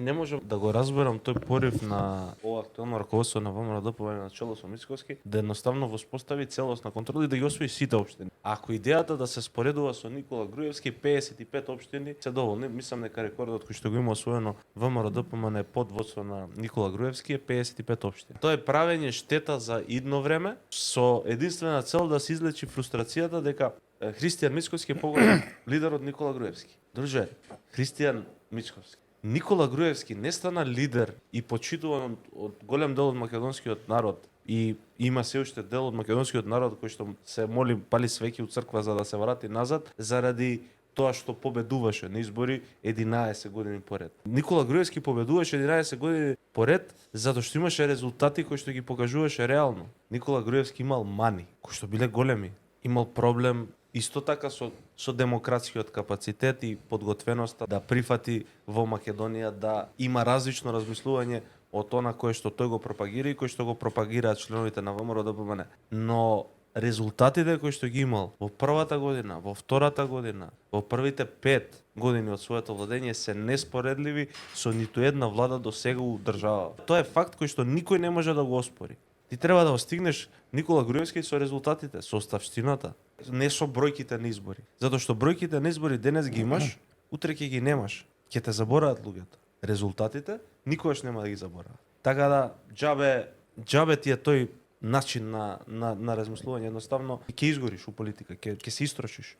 Не можам да го разберам тој порив на ова актуелно раководство на ВМРО-ДПМНЕ на чело со Мицковски да едноставно воспостави целосна контрола и да ги освои сите општини. Ако идејата да се споредува со Никола Груевски, 55 општини се доволни. Мислам дека рекордот кој што го има освоено ВМРО-ДПМНЕ под водство на Никола Груевски е 55 општини. Тоа е правење штета за идно време со единствена цел да се излечи фрустрацијата дека Христијан Мицковски е поголем лидер од Никола Груевски. Друже, Христијан Мицковски. Никола Груевски не стана лидер и почитуван од голем дел од македонскиот народ и има се уште дел од македонскиот народ кој што се моли, пали свеќи у црква за да се врати назад заради тоа што победуваше на избори 11 години поред. Никола Груевски победуваше 11 години поред затоа што имаше резултати кои што ги покажуваше реално. Никола Груевски имал мани кои што биле големи. Имал проблем исто така со демократскиот капацитет и подготвеноста да прифати во Македонија да има различно размислување од она кое што тој го пропагира и кој што го пропагираат членовите на ВМРО-ДПМНЕ. Но резултатите кои што ги имал во првата година, во втората година, во првите 5 години од своето владење се неспоредливи со ниту една влада до сега у држава. Тоа е факт кој што никој не може да го оспори. Ти треба да остигнеш Никола Груевски со резултатите, со оставштината, не со бројките на избори. Затоа што бројките на избори денес ги имаш, утре ќе ги немаш. Ќе те забораат луѓето. Резултатите никогаш нема да ги забораат. Така да џабе ти е тој начин на размислување, едноставно ќе изгориш у политика, ќе се истрошиш.